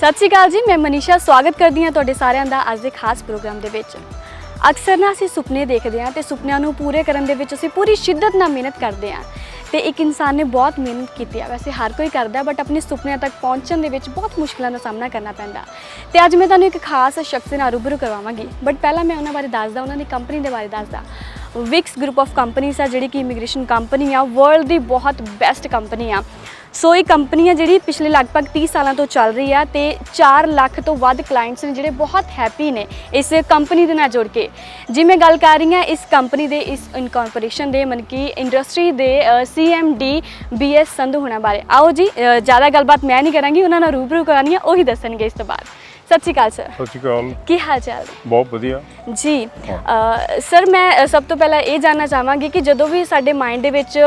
सत श्री अकाल जी, मैं मनीषा स्वागत करती हाँ तुहाडे सारिਆਂ ਦਾ ਅੱਜ ਦੇ ਖਾਸ ਪ੍ਰੋਗਰਾਮ ਦੇ ਵਿੱਚ। अक्सर ना ਅਸੀਂ ਸੁਪਨੇ ਦੇਖਦੇ ਹਾਂ ਤੇ ਸੁਪਨਿਆਂ ਨੂੰ ਪੂਰੇ ਕਰਨ ਦੇ ਵਿੱਚ ਅਸੀਂ ਪੂਰੀ ਸ਼ਿੱਦਤ ਨਾਲ ਮਿਹਨਤ ਕਰਦੇ ਹਾਂ ਤੇ ਇੱਕ ਇਨਸਾਨ ਨੇ ਬਹੁਤ ਮਿਹਨਤ ਕੀਤੀ ਹੈ। ਵੈਸੇ ਹਰ ਕੋਈ ਕਰਦਾ ਬਟ ਆਪਣੇ ਸੁਪਨਿਆਂ ਤੱਕ ਪਹੁੰਚਣ ਦੇ ਵਿੱਚ ਬਹੁਤ ਮੁਸ਼ਕਲਾਂ ਦਾ ਸਾਹਮਣਾ ਕਰਨਾ ਪੈਂਦਾ ਤੇ ਅੱਜ ਮੈਂ ਤੁਹਾਨੂੰ ਇੱਕ ਖਾਸ ਸ਼ਖਸ ਨਾਲ ਰੂਬਰੂ ਕਰਵਾਵਾਂਗੀ। ਬਟ ਪਹਿਲਾਂ ਮੈਂ ਉਹਨਾਂ ਬਾਰੇ ਦੱਸਦਾ, ਉਹਨਾਂ ਦੀ ਕੰਪਨੀ ਦੇ ਬਾਰੇ ਦੱਸਦਾ। WWICS Group of Companies ਆ ਜਿਹੜੀ ਕਿ ਇਮੀਗ੍ਰੇਸ਼ਨ ਕੰਪਨੀ ਆ, ਵਰਲਡ ਦੀ ਬਹੁਤ ਬੈਸਟ ਕੰਪਨੀ ਆ। ਸੋ ਇਹ ਕੰਪਨੀ ਆ ਜਿਹੜੀ ਪਿਛਲੇ ਲਗਭਗ 30 ਸਾਲਾਂ ਤੋਂ ਚੱਲ ਰਹੀ ਆ ਤੇ 4 ਲੱਖ ਤੋਂ ਵੱਧ ਕਲਾਇੰਟਸ ਨੇ ਜਿਹੜੇ ਬਹੁਤ ਹੈਪੀ ਨੇ ਇਸ ਕੰਪਨੀ ਦੇ ਨਾਲ ਜੁੜ ਕੇ। ਜੀ ਮੈਂ ਗੱਲ ਕਰ ਰਹੀ ਹਾਂ ਇਸ ਕੰਪਨੀ ਦੇ ਇਸ ਇਨਕੋਰਪੋਰੇਸ਼ਨ ਦੇ ਮਨ ਕਿ ਇੰਡਸਟਰੀ ਦੇ CMD BS ਸੰਧੂ ਹੋਣਾ ਬਾਰੇ। ਆਓ ਜੀ ਜ਼ਿਆਦਾ ਗੱਲਬਾਤ ਮੈਂ ਨਹੀਂ ਕਰਾਂਗੀ, ਉਹਨਾਂ ਨਾਲ ਰੂਬਰੂ ਕਰਾਂਗੀ, ਉਹੀ ਦੱਸਣਗੇ ਇਸ ਤੋਂ ਬਾਅਦ। सत श्री अकाल सर। सत श्री अकाल। की हाल चाल? बहुत वधिया जी। सर मैं सब तो पहला ये जानना चाहांगी कि जो भी साडे mind they which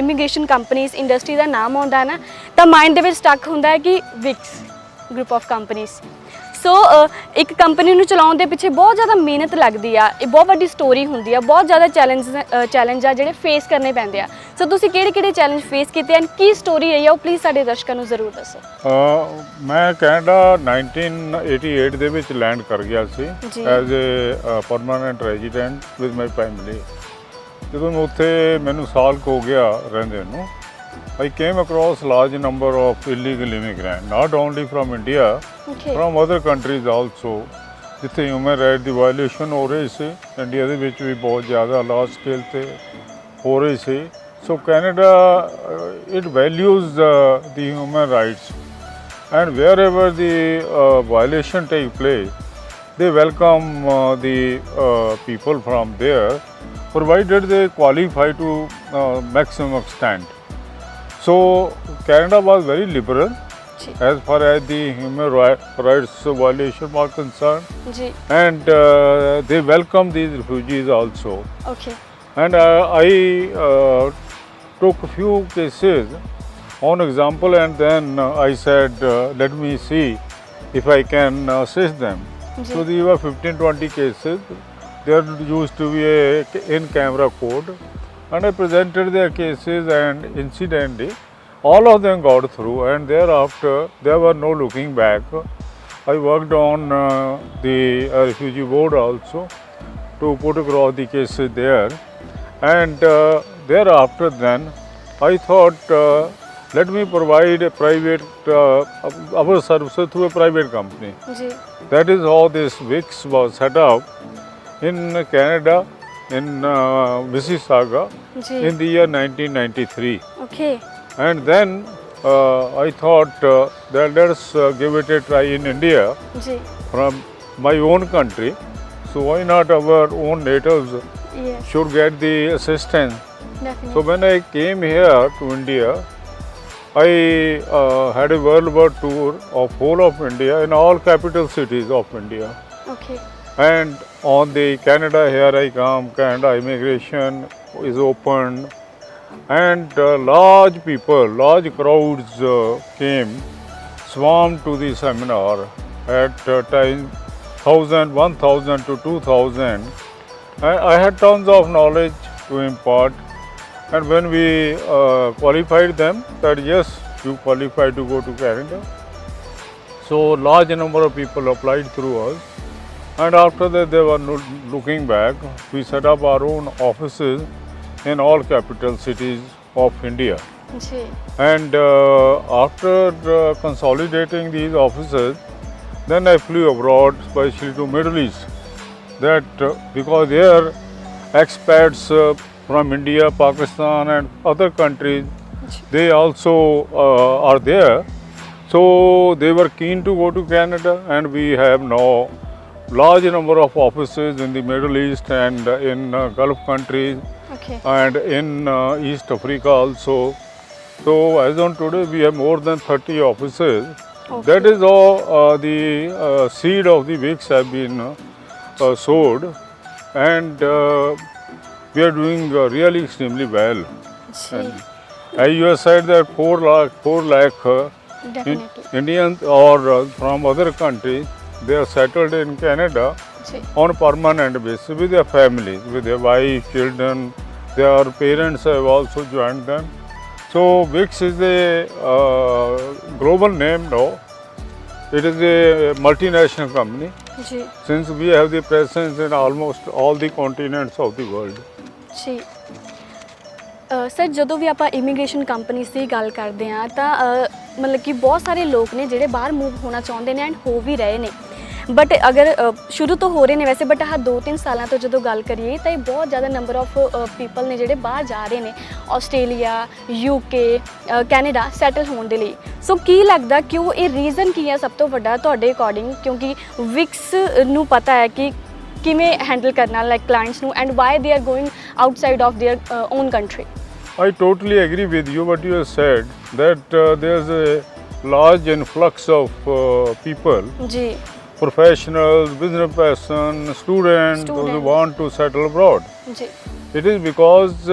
immigration companies industry का नाम आउंदा है ना तो माइंड दे विच स्टक हुंदा है कि WWICS ग्रुप ऑफ कंपनीज। सो एक कंपनी नूं चलाउण दे पिछे बहुत ज़्यादा मेहनत लगदी आ, ये बहुत वड्डी स्टोरी हुंदी आ, बहुत ज़्यादा चैलेंज आ जिहड़े फेस करने पैंदे आ। सो तुसीं किहड़े चैलेंज फेस कीते हैं, की स्टोरी रही है, वो प्लीज़ साडे दर्शकों नूं जरूर दसो। मैं कैनेडा 1988 ਦੇ ਵਿੱਚ लैंड कर गया सी as a permanent resident with my family. ਜਦੋਂ ਮੈਂ ਉੱਥੇ ਮੈਨੂੰ ਸਾਲ ਕੁ ਹੋ ਗਿਆ ਰਹਿੰਦੇ ਨੂੰ, I came across large number of illegal immigrants, not only from India, from other countries also, ਜਿੱਥੇ ਹਿਊਮਨ ਰਾਈਟ ਦੀ ਵਾਇਲੇਸ਼ਨ ਹੋ ਰਹੀ ਸੀ। ਇੰਡੀਆ ਦੇ ਵਿੱਚ ਵੀ ਬਹੁਤ ਜ਼ਿਆਦਾ ਲਾਰਜ ਸਕੇਲ 'ਤੇ ਹੋ ਰਹੀ ਸੀ। So Canada it values the human rights, and wherever the violation take place, they welcome the people from there, provided they qualify to maximum extent. So Canada was very liberal as far as the human rights violation was concerned, and they welcomed these refugees also. Okay. And I took a few cases on example, and then I said let me see if I can assist them. So there were 15-20 cases. There used to be a in-camera code, and I presented their cases, and incidentally all of them got through, and thereafter there were no looking back. I worked on the refugee board also to put across the cases there, and thereafter then I thought let me provide a private our services through a private company. That is how this WWICS was set up in Canada, in Mississauga, in the year 1993. Okay. And then I thought that let's give it a try in India from my own country. So why not our own natives should get the assistance. Definitely. So when I came here to India, I had a worldwide tour of whole of India in all capital cities of India. Okay. And on the Canada, here I come, Canada immigration is open, and large crowds came, swarmed to the seminar at times 1,000, 1,000 to 2,000. I had tons of knowledge to impart, and when we qualified them that yes, you qualify to go to Canada, so large number of people applied through us. And after that, they were looking back. We set up our own offices in all capital cities of India. And after consolidating these offices, then I flew abroad, especially to Middle East. That because there expats from India, Pakistan, and other countries, they also are there. So they were keen to go to Canada, and we have now large number of offices in the Middle East and in Gulf countries, and in East Africa also. So as on today we have more than 30 offices. That is how the seed of the WWICS have been sowed, and we are doing really extremely well. And as you have said that 4 lakh Indians or from other countries, they are settled in Canada on permanent basis with their families, with their wives, children. Their parents have also joined them. So WWICS is a global name now, It is a multinational company. जी Since we have the presence in almost all the continents of the world. ਜੀ sir ਜਦੋਂ ਵੀ ਆਪਾਂ immigration companies ਦੀ ਗੱਲ ਕਰਦੇ ਹਾਂ ਤਾਂ ਮਤਲਬ ਕਿ ਬਹੁਤ ਸਾਰੇ ਲੋਕ ਨੇ ਜਿਹੜੇ ਬਾਹਰ ਮੂਵ ਹੋਣਾ ਚਾਹੁੰਦੇ ਨੇ ਐਂਡ ਹੋ ਵੀ ਰਹੇ ਨੇ ਬਟ ਅਗਰ ਸ਼ੁਰੂ ਤੋਂ ਹੋ ਰਹੇ ਨੇ ਵੈਸੇ ਬਟ ਆਹ 2-3 ਸਾਲਾਂ ਤੋਂ ਜਦੋਂ ਗੱਲ ਕਰੀਏ ਤਾਂ ਇਹ ਬਹੁਤ ਜ਼ਿਆਦਾ ਨੰਬਰ ਆਫ ਪੀਪਲ ਨੇ ਜਿਹੜੇ ਬਾਹਰ ਜਾ ਰਹੇ ਨੇ ਆਸਟ੍ਰੇਲੀਆ UK ਕੈਨੇਡਾ ਸੈਟਲ ਹੋਣ ਦੇ ਲਈ ਸੋ ਕੀ ਲੱਗਦਾ ਕਿਉਂ ਇਹ ਰੀਜ਼ਨ ਕੀ ਹੈ ਸਭ ਤੋਂ ਵੱਡਾ ਤੁਹਾਡੇ ਅਕੋਰਡਿੰਗ ਕਿਉਂਕਿ ਵਿਕਸ ਨੂੰ ਪਤਾ ਹੈ ਕਿ ਕਿਵੇਂ ਹੈਂਡਲ ਕਰਨਾ ਲਾਈਕ ਕਲਾਇੰਟਸ ਨੂੰ and why they are going outside of their own country I totally agree with you what you have said that there's a large influx of people, जी professionals, business person, students those who want to settle abroad. जी It is because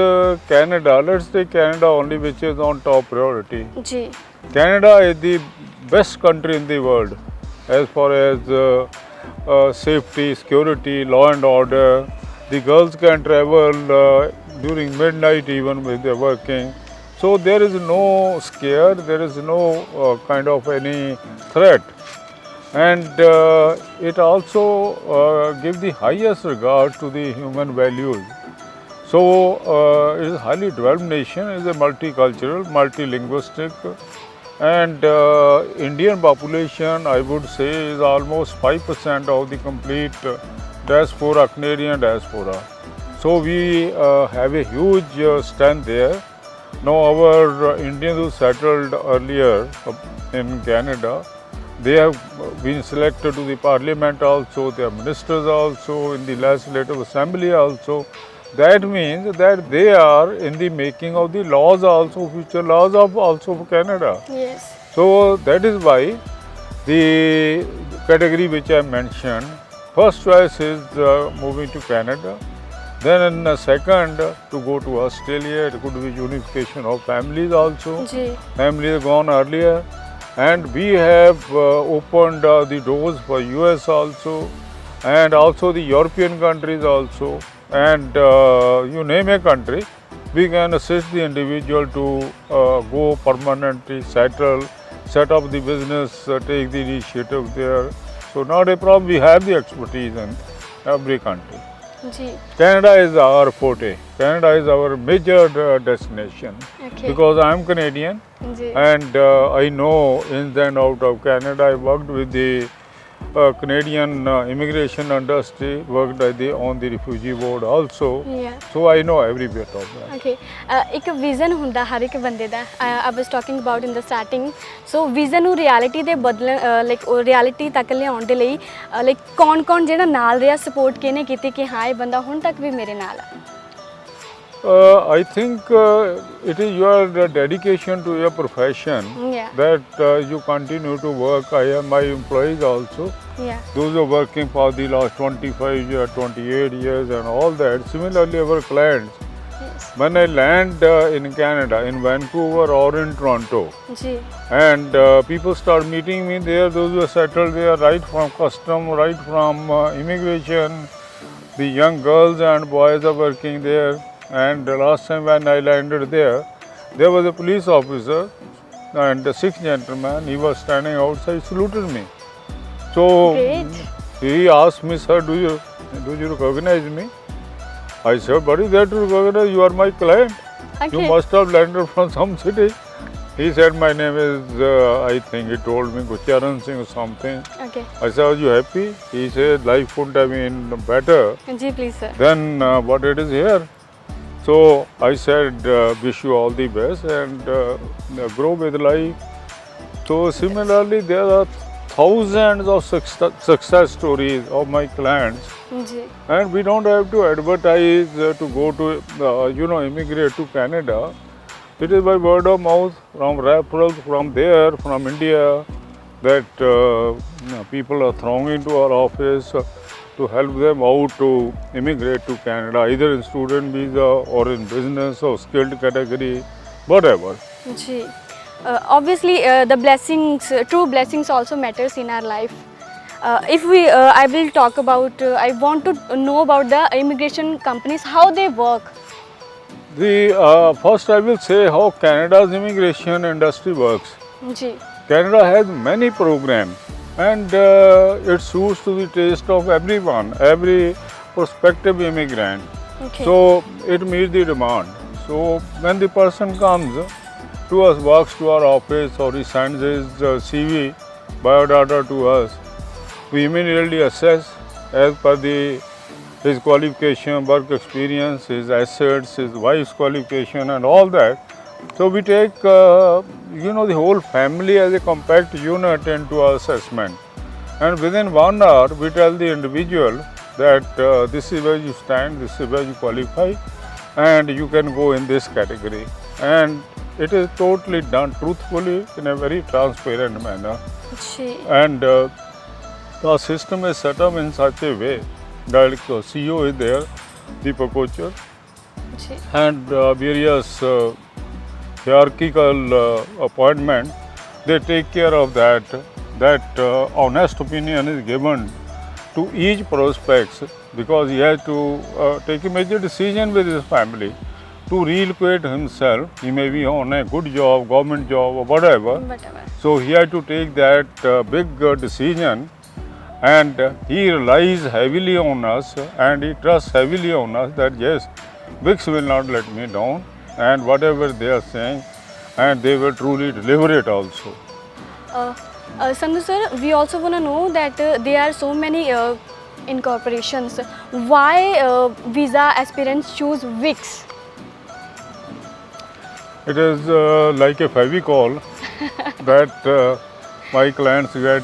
Canada, let's take Canada only, which is on top priority. जी Canada is the best country in the world as far as safety, security, law and order. The girls can travel during midnight even when they are working. So there is no scare, there is no kind of any threat. And it also gives the highest regard to the human values. So it is a highly developed nation, it is a multicultural, multilinguistic, and Indian population I would say is almost 5% of the complete diaspora, Canadian diaspora. So we have a huge strength there. Now our Indians who settled earlier in Canada, they have been selected to the parliament also, they are ministers also, in the legislative assembly also. That means that they are in the making of the laws also, future laws of also for Canada. yes So that is why the category which I mentioned, first choice is moving to Canada. Then second to go to Australia. It could be unification of families also. जी Families gone earlier, and we have opened the doors for US also, and also the European countries also, and you name a country, we can assist the individual to go permanently settle, set up the business, take the initiative there. So not a problem. We have the expertise in every country. जी Canada is our forte. Canada is our major destination okay because I am Canadian जी and I know ins and out of Canada. I worked with the Canadian immigration industry, worked on the refugee board also. yeah So I know every bit of that. Okay ਇੱਕ vision ਹੁੰਦਾ ਹਰ ਇੱਕ ਬੰਦੇ ਦਾ I was talking about in the starting so vision ਨੂੰ reality ਦੇ ਬਦਲਣ like ਉਹ ਰਿਐਲਿਟੀ ਤੱਕ ਲਿਆਉਣ ਦੇ ਲਈ ਲਾਈਕ ਕੌਣ ਜਿਹੜਾ ਨਾਲ ਰਿਹਾ ਸਪੋਰਟ ਕਿਹਨੇ ਕੀਤੀ ਕਿ ਹਾਂ ਇਹ ਬੰਦਾ ਹੁਣ ਤੱਕ ਵੀ ਮੇਰੇ ਨਾਲ ਆ I think it is your dedication to your profession yeah that you continue to work. I have my employees also. yeah Those who are working for the last 25 years, 28 years and all that. Similarly, our clients, yes when I land in Canada, in Vancouver or in Toronto, जी and people start meeting me there, those who are settled there, right from custom, right from immigration, the young girls and boys are working there. And the last time when I landed there was a police officer and a Sikh gentleman, he was standing outside, saluted me. So Great. he asked me, sir, do you recognize me? I said, what is there to recognize? You are my client. You okay must have landed from some city. He said, my name is, I think he told me, Gucharan Singh or something. okay I said, are you happy? He said, life couldn't have been better जी please sir than what it is here. So I said, wish you all the best and grow with life. So similarly, there are thousands of success stories of my clients, जी and we don't have to advertise to go to, immigrate to Canada. It is by word of mouth, from referrals from there, from India, that people are thronging to our office to help them out to immigrate to Canada, either in student visa or in business or skilled category, whatever. जी obviously the blessings true blessings also matters in our life if we I will talk about I want to know about the immigration companies how they work First I will say how Canada's immigration industry works. जी Canada has many programs and it suits to the taste of everyone, every prospective immigrant. Okay. So it meets the demand. So when the person comes to us, walks to our office, or he sends his CV, biodata to us, we immediately assess as per his qualification, work experience, his assets, his wife's qualification, and all that. So we take the whole family as a compact unit into our assessment, and within 1 hour we tell the individual that this is where you stand, this is where you qualify, and you can go in this category. And it is totally done truthfully in a very transparent manner. जी. And the system is set up in such a way that the CEO is there, Deepak Kochar, ji. and various hierarchical appointment, they take care of that. That honest opinion is given to each prospect, because he has to take a major decision with his family to relocate himself. He may be on a good job, government job, or whatever. Whatever. So he had to take that big decision, and he relies heavily on us, and he trusts heavily on us that yes, WWICS will not let me down, and whatever they are saying, and they will truly deliver it also. Sandhu sir, we also want to know that there are so many incorporations. Why visa aspirants choose WWICS? It is like a Fevicol that my clients get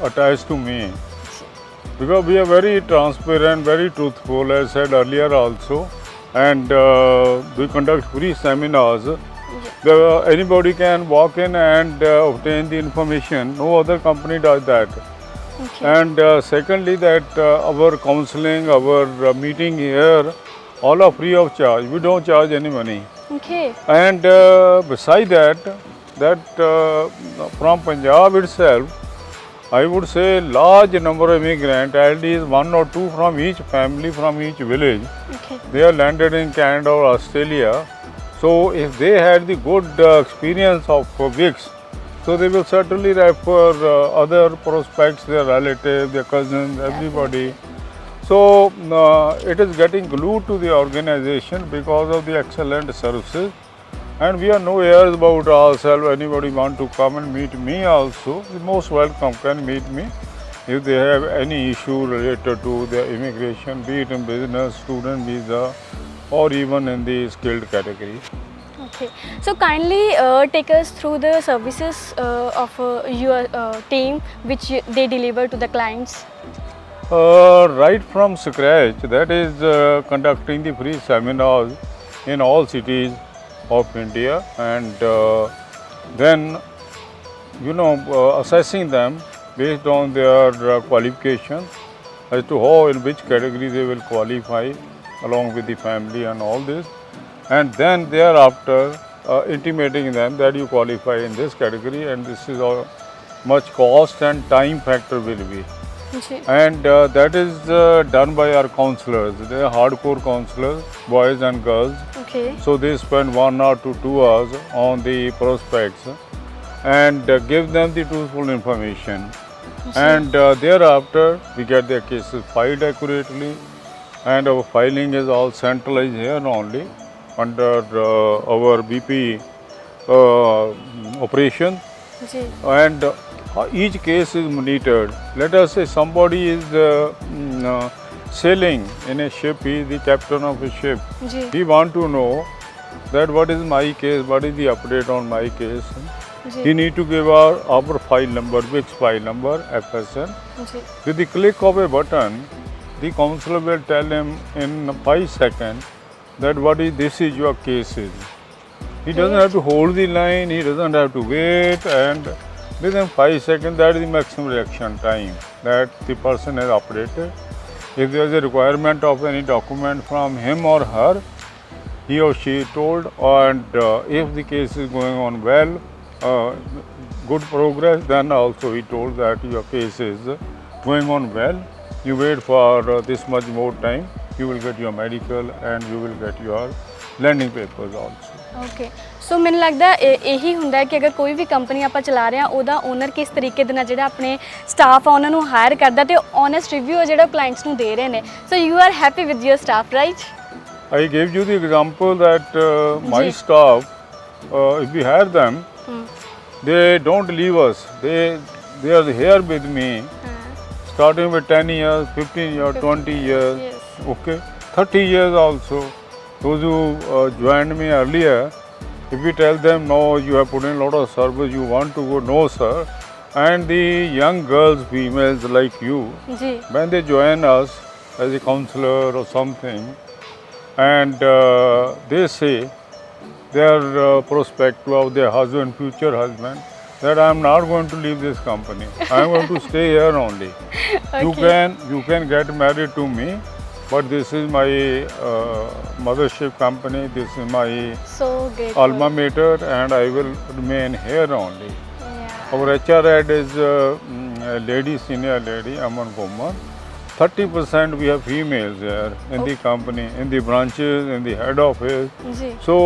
attached to me, because we are very transparent, very truthful, as said earlier also, and we conduct free seminars. Anybody can walk in and obtain the information. No other company does that. Okay. And secondly, that our counseling, our meeting here, all are free of charge. We don't charge any money. Okay. And beside that from Punjab itself, I would say large number of immigrants, at least 1 or 2 from each family, from each village. Okay. They are landed in Canada or Australia. So if they had the good experience of WWICS, so they will certainly refer other prospects, their relatives, their cousins, everybody. So it is getting glued to the organization because of the excellent services. And we are no airs about ourselves. Anybody want to come and meet me also, most welcome, can meet me if they have any issue related to their immigration, be it in business, student visa, or even in the skilled category. Okay. So kindly take us through the services of your team which they deliver to the clients. Right from scratch, that is conducting the free seminars in all cities of India, and then assessing them based on their qualifications as to how, in which category they will qualify along with the family and all this, and then thereafter intimating them that you qualify in this category and this is how much cost and time factor will be. And that is done by our counselors. They are hardcore counselors, boys and girls. Okay. So they spend 1 hour to 2 hours on the prospects and give them the truthful information. And thereafter we get their cases filed accurately, and our filing is all centralized here only under our BP operation. And each case is monitored. Let us say somebody is sailing in a ship, he is the captain of a ship. He want to know that what is my case, what is the update on my case. He need to give our file number, WWICS file number, FSN. With the click of a button, the counselor will tell him in 5 seconds that this is your case is. He doesn't have to hold the line, he doesn't have to wait, and within 5 seconds, that is the maximum reaction time that the person has updated. If there is a requirement of any document from him or her, he or she is told, and if the case is going on well, good progress, then also he told that your case is going on well. You wait for this much more time, you will get your medical and you will get your landing papers also. Okay so ਮੈਨੂੰ ਲੱਗਦਾ ਇਹੀ ਹੁੰਦਾ ਹੈ ਕਿ ਅਗਰ ਕੋਈ ਵੀ company ਆਪਾਂ ਚਲਾ ਰਹੇ ਹਾਂ ਉਹਦਾ ਓਨਰ ਕਿਸ ਤਰੀਕੇ ਦੇ ਨਾਲ ਜਿਹੜਾ ਆਪਣੇ ਸਟਾਫ ਆ ਉਹਨਾਂ ਨੂੰ ਹਾਇਰ ਕਰਦਾ ਤੇ ਓਨੈਸਟ ਰਿਵਿਊ ਆ ਜਿਹੜਾ ਕਲਾਇੰਟਸ ਨੂੰ ਦੇ ਰਹੇ ਨੇ so you are happy with your staff right I gave you the example that my staff, if we hire them, they don't leave us. They are here with me, starting with 10 years, 15 years, 20 years, Yes. okay, 30 years also. Those who joined me earlier, if we tell them no, you have put in a lot of service, you want to go, no sir. And the young girls, females like you, ਜੀ when they join us as a counselor or something, and they say their prospective of their husband, future husband, that I am not going to leave this company. I am going to stay here only. You can get married to me, but this is my mothership company. This is my so grateful. alma mater, and I will remain here only. Yeah. Our HR head is a lady, senior lady, Aman Kumar. 30% we have females here in the company, in the branches, in the head office. ਜੀ So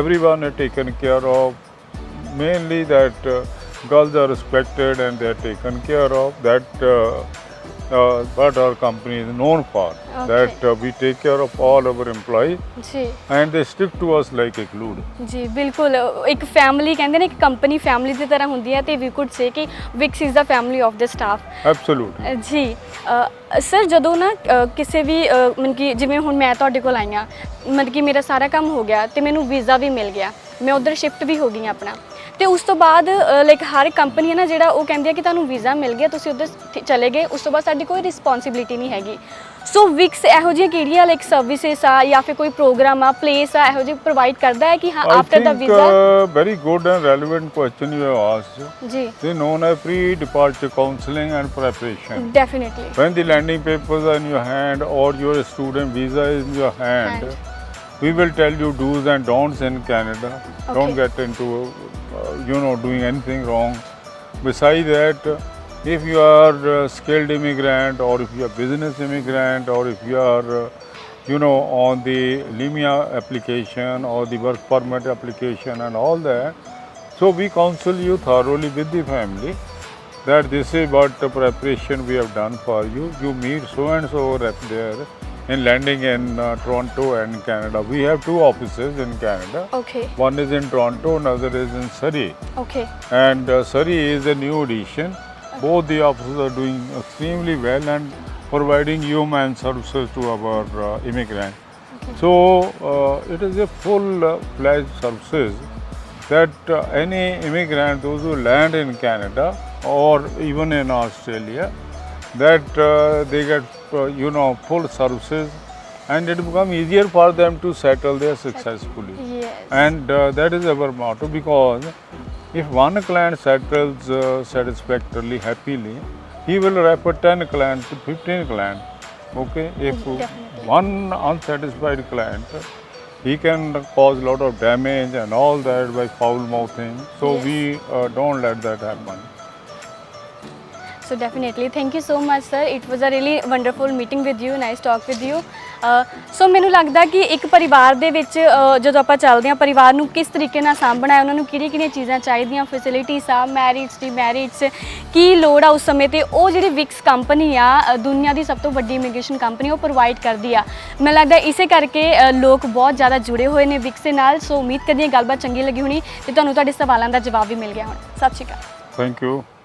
everyone is taken care of. Mainly that girls are respected and they are taken care of. That what our company is known for. That we take care of all our employees, ਜੀ and they stick to us like a glue. ਜੀ ਬਿਲਕੁਲ ਇੱਕ family ਕਹਿੰਦੇ ਨੇ ਇੱਕ company family ਦੀ ਤਰ੍ਹਾਂ ਹੁੰਦੀ ਹੈ ਤੇ ਵੀ ਕੁਡ ਸੇ ਕਿ Vicks is the family of the staff Absolutely. ਜੀ ਸਰ ਜਦੋਂ ਨਾ ਕਿਸੇ ਵੀ ਮਤਲਬ ਕਿ ਜਿਵੇਂ ਹੁਣ ਮੈਂ ਤੁਹਾਡੇ ਕੋਲ ਆਈ ਹਾਂ ਮਤਲਬ ਕਿ ਮੇਰਾ ਸਾਰਾ ਕੰਮ ਹੋ ਗਿਆ ਤੇ ਮੈਨੂੰ ਵੀਜ਼ਾ ਵੀ ਮਿਲ ਗਿਆ ਮੈਂ ਉਧਰ ਸ਼ਿਫਟ ਵੀ ਹੋ ਗਈ ਹਾਂ ਆਪਣਾ ਤੇ ਉਸ ਤੋਂ ਬਾਅਦ ਲਾਈਕ ਹਰ ਕੰਪਨੀ ਹੈ ਨਾ ਜਿਹੜਾ ਉਹ ਕਹਿੰਦੀ ਹੈ ਕਿ ਤੁਹਾਨੂੰ ਵੀਜ਼ਾ ਮਿਲ ਗਿਆ ਤੁਸੀਂ ਉਧਰ ਚਲੇ ਗਏ ਉਸ ਤੋਂ ਬਾਅਦ ਸਾਡੀ ਕੋਈ ਰਿਸਪੌਂਸਿਬਿਲਿਟੀ ਨਹੀਂ ਹੈਗੀ ਸੋ ਵਿਕਸ ਇਹੋ ਜਿਹੀਆਂ ਕਿਹੜੀਆਂ ਲਾਈਕ ਸਰਵਿਸਿਸ ਆ ਜਾਂ ਫਿਰ ਕੋਈ ਪ੍ਰੋਗਰਾਮ ਆ ਪਲੇਸ ਆ ਇਹੋ ਜਿਹੇ ਪ੍ਰੋਵਾਈਡ ਕਰਦਾ ਹੈ ਕਿ ਹਾਂ I after the think visa very good and relevant question you have asked. ਜੀ They known as pre-departure counseling and preparation. Definitely When the landing papers are in your hand or your student visa is in your hand, we will tell you do's and don'ts in Canada. Don't get into doing anything wrong. Besides that, if you are a skilled immigrant or if you are business immigrant or if you are on the LIMIA application or the work permit application and all that, so we counsel you thoroughly with the family that this is what the preparation we have done for you. You meet so and so rep there in landing in Toronto and Canada. We have two offices in Canada. Okay One is in Toronto, another is in Surrey. Okay And Surrey is a new addition. Both the offices are doing extremely well and providing human services to our immigrants. So it is a full-fledged services that any immigrant, those who land in Canada or even in Australia, that they get full services, and it becomes easier for them to settle there successfully. Yes. And that is our motto, because if one client settles satisfactorily, happily, he will refer 10 clients to 15 clients. Okay, if Definitely. one unsatisfied client, he can cause a lot of damage and all that by foul mouthing. So Yes. we don't let that happen. So definitely, thank you so much sir. It was a really wonderful meeting with you, nice talk with you. ਸੋ ਮੈਨੂੰ ਲੱਗਦਾ ਕਿ ਇੱਕ ਪਰਿਵਾਰ ਦੇ ਵਿੱਚ ਜਦੋਂ ਆਪਾਂ ਚੱਲਦੇ ਹਾਂ ਪਰਿਵਾਰ ਨੂੰ ਕਿਸ ਤਰੀਕੇ ਨਾਲ ਸਾਂਭਣਾ ਹੈ ਉਹਨਾਂ ਨੂੰ ਕਿਹੜੀਆਂ ਚੀਜ਼ਾਂ ਚਾਹੀਦੀਆਂ ਫੈਸਿਲਿਟੀਜ਼ ਆ ਮੈਰਿਟਸ ਡੀਮੈਰਿਟਸ ਕੀ ਲੋੜ ਆ ਉਸ ਸਮੇਂ ਤੇ ਉਹ ਜਿਹੜੀ ਵਿਕਸ ਕੰਪਨੀ ਆ ਦੁਨੀਆ ਦੀ ਸਭ ਤੋਂ ਵੱਡੀ ਇਮੀਗ੍ਰੇਸ਼ਨ ਕੰਪਨੀ ਉਹ ਪ੍ਰੋਵਾਈਡ ਕਰਦੀ ਆ ਮੈਨੂੰ ਲੱਗਦਾ ਇਸੇ ਕਰਕੇ ਲੋਕ ਬਹੁਤ ਜ਼ਿਆਦਾ ਜੁੜੇ ਹੋਏ ਨੇ ਵਿਕਸ ਦੇ ਨਾਲ ਸੋ ਉਮੀਦ ਕਰਦੀ ਹਾਂ ਗੱਲਬਾਤ ਚੰਗੀ ਲੱਗੀ ਹੋਣੀ ਤੇ ਤੁਹਾਨੂੰ ਤੁਹਾਡੇ ਸਵਾਲਾਂ ਦਾ ਜਵਾਬ ਵੀ ਮਿਲ ਗਿਆ ਹੁਣ ਸਤਿ ਸ਼੍ਰੀ ਅਕਾਲ Thank you.